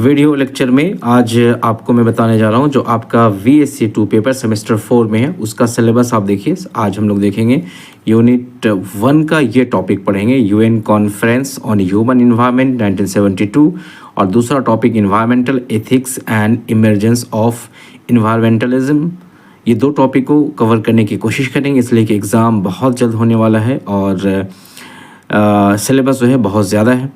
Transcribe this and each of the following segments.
Video lecture में आज आपको मैं बताने जा रहा हूं जो आपका VSC2 पेपर सेमेस्टर 4 में है उसका सिलेबस आप देखिए। आज हम लोग देखेंगे यूनिट 1 का ये टॉपिक पढ़ेंगे, UN conference on human environment 1972, और दूसरा topic environmental ethics and emergence of environmentalism. ये दो टॉपिक को कवर करने की कोशिश करेंगे, इसलिए कि एग्ज़ाम बहुत जल्द होने वाला है और सिलेबस जो है बहुत ज़्यादा है।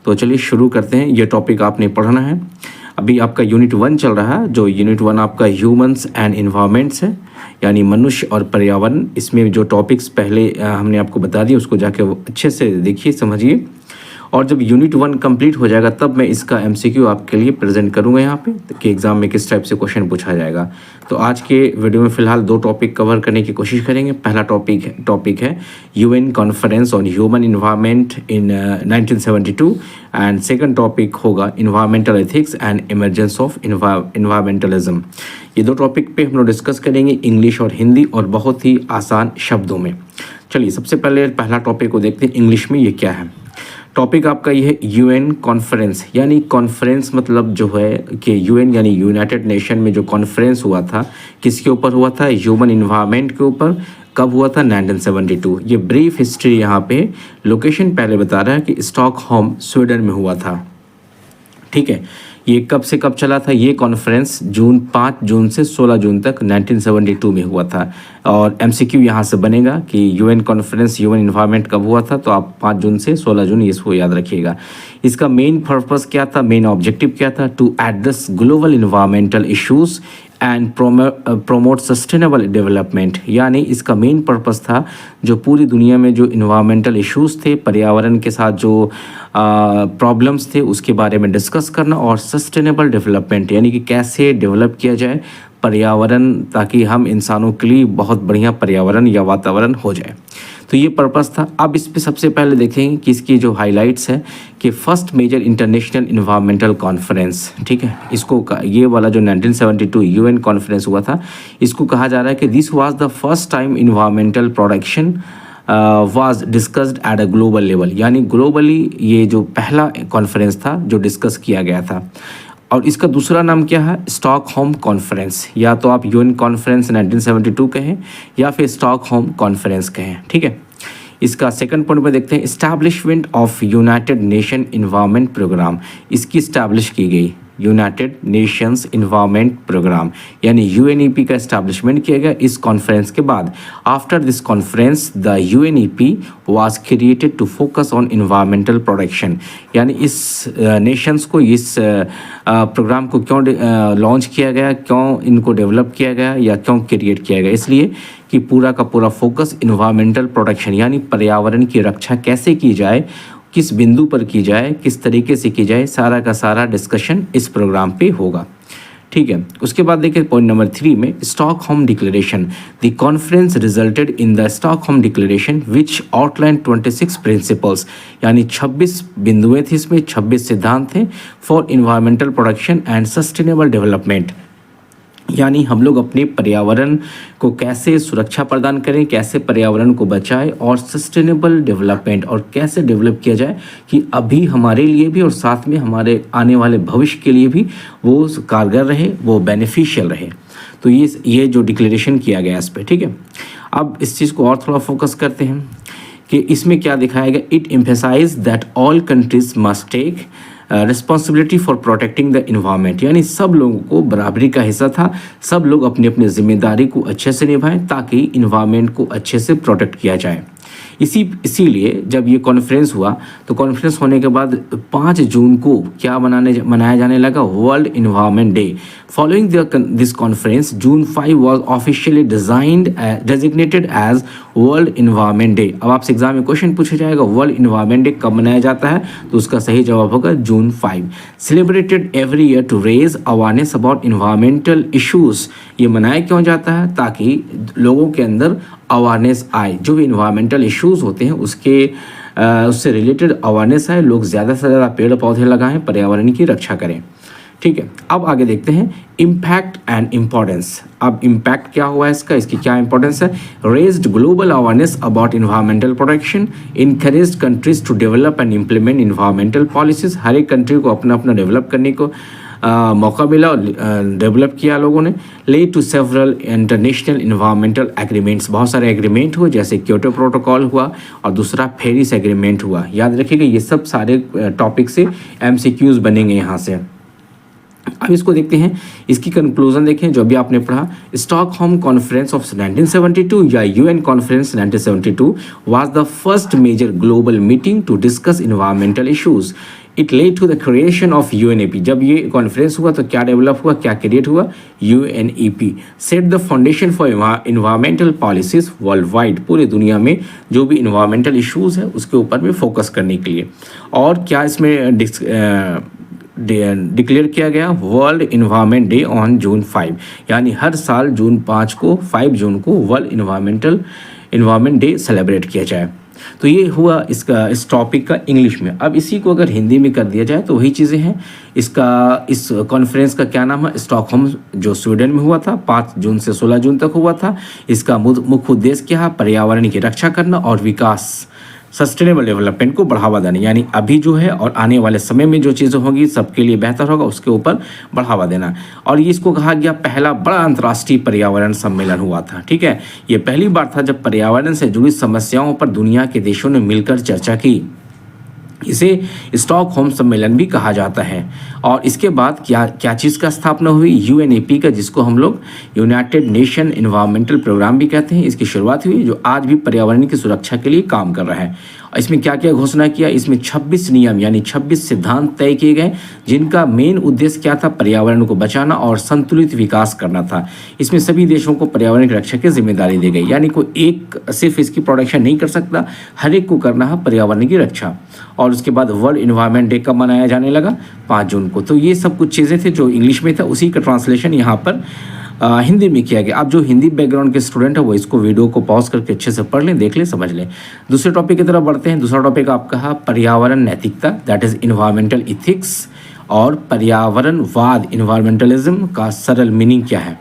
तो चलिए शुरू करते हैं। ये टॉपिक आपने पढ़ना है। अभी आपका यूनिट 1 चल रहा है, जो यूनिट 1 आपका ह्यूमंस एंड इन्वायरमेंट्स है, यानी मनुष्य और पर्यावरण। इसमें जो टॉपिक्स पहले हमने आपको बता दिए उसको जाके अच्छे से देखिए, समझिए। और जब यूनिट 1 कंप्लीट हो जाएगा तब मैं इसका MCQ आपके लिए प्रेजेंट करूंगा यहाँ पे कि एग्ज़ाम में किस टाइप से क्वेश्चन पूछा जाएगा। तो आज के वीडियो में फ़िलहाल दो टॉपिक कवर करने की कोशिश करेंगे। पहला टॉपिक है UN conference on human environment in 1972, and second topic होगा environmental ethics and emergence of environmentalism. ये दो टॉपिक पे हम लोग डिस्कस करेंगे इंग्लिश और हिंदी, और बहुत ही आसान शब्दों में। चलिए सबसे पहले पहला टॉपिक को देखते हैं इंग्लिश में ये क्या है। टॉपिक आपका ये है यूएन कॉन्फ्रेंस, यानी कॉन्फ्रेंस मतलब जो है कि यूएन यानी यूनाइटेड नेशन में जो कॉन्फ्रेंस हुआ था किसके ऊपर हुआ था? ह्यूमन इन्वायरमेंट के ऊपर। कब हुआ था? 1972। ये ब्रीफ हिस्ट्री यहाँ पे लोकेशन पहले बता रहा है कि स्टॉकहोम स्वीडन में हुआ था। ठीक है, ये कब से कब चला था? ये कॉन्फ्रेंस 5 जून से 16 जून तक 1972 में हुआ था। और MCQ यहाँ से बनेगा कि यूएन कॉन्फ्रेंस ह्यूमन इन्वायरमेंट कब हुआ था, तो आप 5 जून से 16 जून इसको याद रखिएगा। इसका मेन पर्पस क्या था, मेन ऑब्जेक्टिव क्या था? To address global environmental issues and promote sustainable development. यानी इसका मेन पर्पस था जो पूरी दुनिया में जो इन्वायरमेंटल इश्यूज़ थे, पर्यावरण के साथ जो प्रॉब्लम्स थे उसके बारे में डिस्कस करना, और सस्टेनेबल डेवलपमेंट यानी कि कैसे डेवलप किया जाए पर्यावरण, ताकि हम इंसानों के लिए बहुत बढ़िया पर्यावरण या वातावरण हो जाए। तो ये पर्पस था। अब इस पे सबसे पहले देखेंगे कि इसकी जो हाइलाइट्स है कि first major international environmental conference, ठीक है, इसको ये वाला जो 1972 यूएन कॉन्फ्रेंस हुआ था, इसको कहा जा रहा है कि this was the first time environmental protection was discussed at a global level. यानी ग्लोबली ये जो पहला कॉन्फ्रेंस था जो डिस्कस किया गया था। और इसका दूसरा नाम क्या है? Stockholm conference. या तो आप यूएन कॉन्फ्रेंस 1972 कहें या फिर स्टॉकहोम कॉन्फ्रेंस कहें। ठीक है, इसका सेकंड पॉइंट पे देखते हैं establishment of United Nation environment programme. इसकी इस्टेब्लिश की गई यूनाइटेड नेशंस इन्वायरमेंट प्रोग्राम, यानी UNEP का इस्टेब्लिशमेंट किया गया इस कॉन्फ्रेंस के बाद। After this conference the UNEP was created to focus on environmental protection. यानी इस नेशंस को, इस प्रोग्राम को क्यों लॉन्च किया गया, क्यों इनको डेवलप किया गया या क्यों क्रिएट किया गया? इसलिए कि पूरा का पूरा फोकस इन्वायरमेंटल प्रोटेक्शन यानी पर्यावरण की रक्षा कैसे की जाए, किस बिंदु पर की जाए, किस तरीके से की जाए, सारा का सारा डिस्कशन इस प्रोग्राम पे होगा। ठीक है, उसके बाद देखिए पॉइंट नंबर 3 में Stockholm declaration. The conference resulted in the Stockholm declaration which outline 26 principles, यानी 26 बिंदुएं थी, इसमें 26 सिद्धांत थे for environmental protection and sustainable development. यानी हम लोग अपने पर्यावरण को कैसे सुरक्षा प्रदान करें, कैसे पर्यावरण को बचाएं, और सस्टेनेबल डेवलपमेंट, और कैसे डेवलप किया जाए कि अभी हमारे लिए भी और साथ में हमारे आने वाले भविष्य के लिए भी वो कारगर रहे, वो बेनिफिशियल रहे। तो ये जो डिक्लेरेशन किया गया इस पर। ठीक है, अब इस चीज़ को और थोड़ा फोकस करते हैं कि इसमें क्या दिखाया गया। It emphasise that all countries must take responsibility for protecting the environment. यानी सब लोगों को बराबरी का हिस्सा था, सब लोग अपनी अपनी जिम्मेदारी को अच्छे से निभाएं ताकि इन्वायरमेंट को अच्छे से प्रोटेक्ट किया जाए। इसीलिए जब ये कॉन्फ्रेंस हुआ तो कॉन्फ्रेंस होने के बाद 5 जून को क्या मनाया जाने लगा? World environment day. Following this conference June 5 was officially designated as world environment day. अब आपसे एग्जाम में क्वेश्चन पूछा जाएगा वर्ल्ड इन्वायरमेंट डे कब मनाया जाता है, तो उसका सही जवाब होगा June 5। Celebrated every year to raise awareness about environmental issues. ये मनाया क्यों जाता है? ताकि लोगों के अंदर अवेयरनेस आए, जो भी इन्वायरमेंटल इश्यूज होते हैं उससे रिलेटेड अवेयरनेस आए, लोग ज़्यादा से ज़्यादा पेड़ पौधे लगाएं, पर्यावरण की रक्षा करें। ठीक है, अब आगे देखते हैं इम्पैक्ट एंड इम्पोर्टेंस। अब इम्पैक्ट क्या हुआ है इसका, इसकी क्या इंपॉर्टेंस है। Raised global awareness about environmental protection, encouraged countries to develop and implement environmental policies. हर एक कंट्री को अपना अपना डेवलप करने को मौका मिला और डेवलप किया लोगों ने। Led to several international environmental agreements, बहुत सारे एग्रीमेंट हुए, जैसे क्योटो प्रोटोकॉल हुआ और दूसरा पेरिस एग्रीमेंट हुआ। याद रखिएगा ये सब सारे टॉपिक से MCQs बनेंगे यहाँ से। अब इसको देखते हैं, इसकी कंक्लूजन देखें जो अभी आपने पढ़ा। स्टॉकहोम कॉन्फ्रेंस ऑफ 1972 या UN conference 1972 was the first major global meeting to discuss environmental issues. It led to the creation of UNEP। जब ये कॉन्फ्रेंस हुआ तो क्या डेवलप हुआ, क्या क्रिएट हुआ, UNEP set the foundation for environmental policies world wide. पूरी दुनिया में जो भी इन्वायरमेंटल इश्यूज है उसके ऊपर में फोकस करने के लिए। और क्या इसमें डिक्लेयर किया गया, world environment day on June 5, यानी हर साल जून 5 जून को वर्ल्ड इन्वायरमेंट डे सेलिब्रेट किया जाए। तो ये हुआ इसका, इस टॉपिक का इंग्लिश में। अब इसी को अगर हिंदी में कर दिया जाए तो वही चीज़ें हैं। इसका, इस कॉन्फ्रेंस का क्या नाम है, स्टॉकहोम जो स्वीडन में हुआ था, 5 जून से 16 जून तक हुआ था। इसका मुख्य उद्देश्य क्या है, पर्यावरण की रक्षा करना और विकास, सस्टेनेबल डेवलपमेंट को बढ़ावा देना। यानी अभी जो है और आने वाले समय में जो चीज़ें होगी सबके लिए बेहतर होगा, उसके ऊपर बढ़ावा देना। और ये इसको कहा गया पहला बड़ा अंतर्राष्ट्रीय पर्यावरण सम्मेलन हुआ था। ठीक है, ये पहली बार था जब पर्यावरण से जुड़ी समस्याओं पर दुनिया के देशों ने मिलकर चर्चा की। इसे स्टॉकहोम सम्मेलन भी कहा जाता है। और इसके बाद क्या चीज़ का स्थापना हुई, UNEP का, जिसको हम लोग यूनाइटेड नेशन इन्वायरमेंटल प्रोग्राम भी कहते हैं। इसकी शुरुआत हुई, जो आज भी पर्यावरण की सुरक्षा के लिए काम कर रहा है। इसमें क्या क्या घोषणा किया, इसमें 26 नियम यानी 26 सिद्धांत तय किए गए, जिनका मेन उद्देश्य क्या था, पर्यावरण को बचाना और संतुलित विकास करना था। इसमें सभी देशों को पर्यावरण की रक्षा की जिम्मेदारी दी गई, यानी कोई एक सिर्फ इसकी प्रोटेक्शन नहीं कर सकता, हर एक को करना है पर्यावरण की रक्षा। और उसके बाद वर्ल्ड इन्वायरमेंट डे कब मनाया जाने लगा, 5 जून को। तो ये सब कुछ चीज़ें थे जो इंग्लिश में था, उसी का ट्रांसलेशन यहाँ पर हिंदी में किया गया। अब जो हिंदी बैकग्राउंड के स्टूडेंट है वो इसको वीडियो को पॉज करके अच्छे से पढ़ लें, देख लें, समझ लें। दूसरे टॉपिक की तरफ बढ़ते हैं। दूसरा टॉपिक आपका है पर्यावरण नैतिकता, दैट इज इन्वायरमेंटल इथिक्स। और पर्यावरणवाद, इन्वायरमेंटलिज्म का सरल मीनिंग क्या है।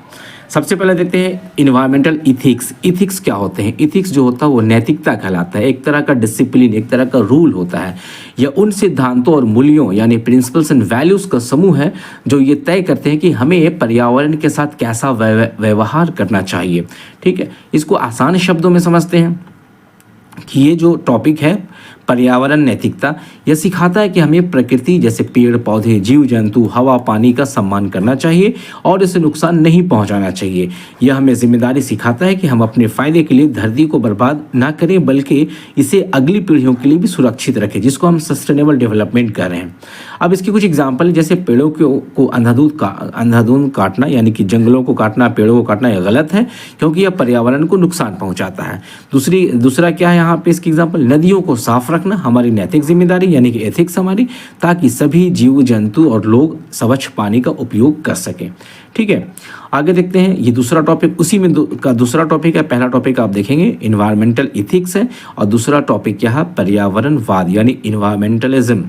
सबसे पहले देखते हैं इन्वायरमेंटल इथिक्स। इथिक्स क्या होते हैं, इथिक्स जो होता है वो नैतिकता कहलाता है। एक तरह का डिसिप्लिन, एक तरह का रूल होता है। यह उन सिद्धांतों और मूल्यों यानी प्रिंसिपल्स एंड वैल्यूज़ का समूह है जो ये तय करते हैं कि हमें पर्यावरण के साथ कैसा व्यवहार करना चाहिए। ठीक है, इसको आसान शब्दों में समझते हैं कि ये जो टॉपिक है पर्यावरण नैतिकता, यह सिखाता है कि हमें प्रकृति जैसे पेड़ पौधे, जीव जंतु, हवा, पानी का सम्मान करना चाहिए और इसे नुकसान नहीं पहुंचाना चाहिए। यह हमें जिम्मेदारी सिखाता है कि हम अपने फ़ायदे के लिए धरती को बर्बाद ना करें, बल्कि इसे अगली पीढ़ियों के लिए भी सुरक्षित रखें, जिसको हम सस्टेनेबल डेवलपमेंट कर रहे हैं। अब इसके कुछ एग्जाम्पल, जैसे पेड़ों को अंधाधुंध काटना, यानी कि जंगलों को काटना, पेड़ों को काटना, यह गलत है क्योंकि यह पर्यावरण को नुकसान पहुँचाता है। दूसरा क्या है यहाँ पे इसकी एग्जाम्पल, नदियों को साफ रखना हमारी नैतिक जिम्मेदारी यानी कि एथिक्स हमारी, ताकि सभी जीव जंतु और लोग स्वच्छ पानी का उपयोग कर सकें। ठीक है, आगे देखते हैं। ये दूसरा टॉपिक उसी में का दूसरा टॉपिक है। पहला टॉपिक आप देखेंगे इन्वायरमेंटल इथिक्स है और दूसरा टॉपिक क्या है, पर्यावरणवाद यानी इन्वायरमेंटलिज्म।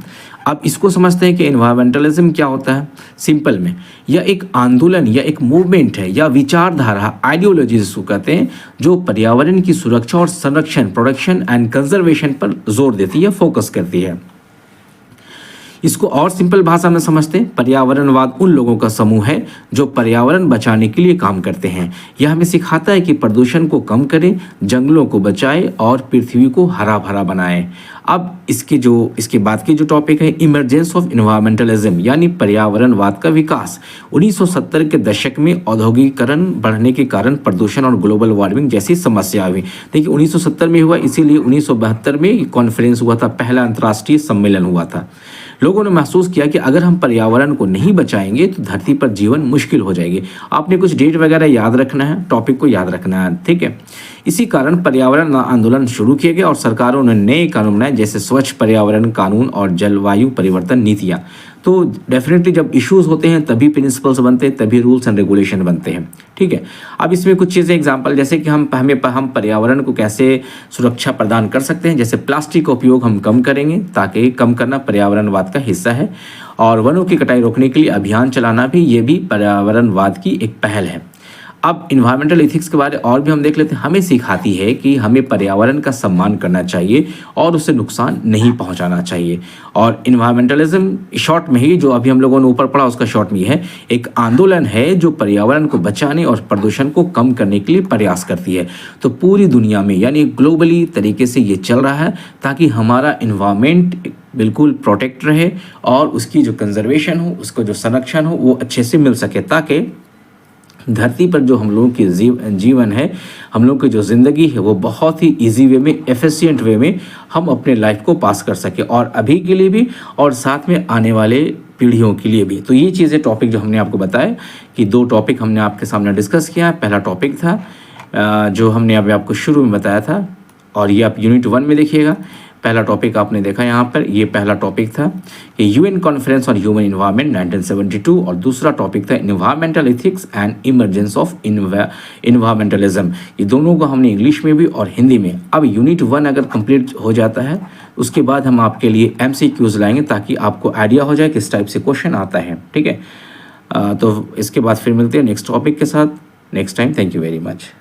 अब इसको समझते हैं कि इन्वायरमेंटलिज्म क्या होता है। सिंपल में यह एक आंदोलन या एक मूवमेंट है या विचारधारा, आइडियोलॉजी जिसको कहते हैं, जो पर्यावरण की सुरक्षा और संरक्षण, प्रोटेक्शन एंड कंजर्वेशन पर जोर देती है, फोकस करती है। इसको और सिंपल भाषा में समझते हैं, पर्यावरणवाद उन लोगों का समूह है जो पर्यावरण बचाने के लिए काम करते हैं। यह हमें सिखाता है कि प्रदूषण को कम करें, जंगलों को बचाएं और पृथ्वी को हरा भरा बनाएं। अब इसके बाद की जो टॉपिक है, इमरजेंस ऑफ इन्वायरमेंटलिज्म यानी पर्यावरणवाद का विकास। 1970 के दशक में औद्योगिकीकरण बढ़ने के कारण प्रदूषण और ग्लोबल वार्मिंग जैसी समस्या हुई। देखिए 1970 में हुआ, इसीलिए 1972 में कॉन्फ्रेंस हुआ था, पहला अंतर्राष्ट्रीय सम्मेलन हुआ था। लोगों ने महसूस किया कि अगर हम पर्यावरण को नहीं बचाएंगे तो धरती पर जीवन मुश्किल हो जाएगी। आपने कुछ डेट वगैरह याद रखना है, टॉपिक को याद रखना है, ठीक है। इसी कारण पर्यावरण आंदोलन शुरू किए गए और सरकारों ने नए कानून बनाए, जैसे स्वच्छ पर्यावरण कानून और जलवायु परिवर्तन नीतियाँ। तो डेफिनेटली जब इश्यूज होते हैं तभी प्रिंसिपल्स बनते हैं, तभी रूल्स एंड रेगुलेशन बनते हैं। ठीक है, अब इसमें कुछ चीज़ें एग्जांपल, जैसे कि हम पर्यावरण को कैसे सुरक्षा प्रदान कर सकते हैं। जैसे प्लास्टिक का उपयोग हम कम करेंगे, ताकि कम करना पर्यावरणवाद का हिस्सा है, और वनों की कटाई रोकने के लिए अभियान चलाना भी, ये भी पर्यावरणवाद की एक पहल है। अब इन्वायरमेंटल एथिक्स के बारे और भी हम देख लेते हैं। हमें सिखाती है कि हमें पर्यावरण का सम्मान करना चाहिए और उसे नुकसान नहीं पहुंचाना चाहिए। और इन्वायरमेंटलिज्म शॉर्ट में ही, जो अभी हम लोगों ने ऊपर पढ़ा, उसका शॉर्ट में है, एक आंदोलन है जो पर्यावरण को बचाने और प्रदूषण को कम करने के लिए प्रयास करती है। तो पूरी दुनिया में, यानी ग्लोबली तरीके से ये चल रहा है, ताकि हमारा इन्वायरमेंट बिल्कुल प्रोटेक्ट रहे और उसकी जो कंजर्वेशन हो, उसका जो संरक्षण हो, वो अच्छे से मिल सके, ताकि धरती पर जो हम लोगों की जीवन है, हम लोग की जो ज़िंदगी है, वो बहुत ही इजी वे में, एफिशिएंट वे में हम अपने लाइफ को पास कर सके, और अभी के लिए भी और साथ में आने वाले पीढ़ियों के लिए भी। तो ये चीज़ें, टॉपिक जो हमने आपको बताया कि 2 टॉपिक हमने आपके सामने डिस्कस किया। पहला टॉपिक था जो हमने अभी आपको शुरू में बताया था, और ये आप यूनिट 1 में देखिएगा। पहला टॉपिक आपने देखा यहाँ पर, ये पहला टॉपिक था कि UN conference on human environment 1972, और दूसरा टॉपिक था environmental ethics and emergence of environmentalism. ये दोनों को हमने इंग्लिश में भी और हिंदी में। अब यूनिट 1 अगर कंप्लीट हो जाता है, उसके बाद हम आपके लिए MCQs लाएंगे, ताकि आपको आइडिया हो जाए किस टाइप से क्वेश्चन आता है। ठीक है, तो इसके बाद फिर मिलते हैं नेक्स्ट टॉपिक के साथ next time. Thank you very much.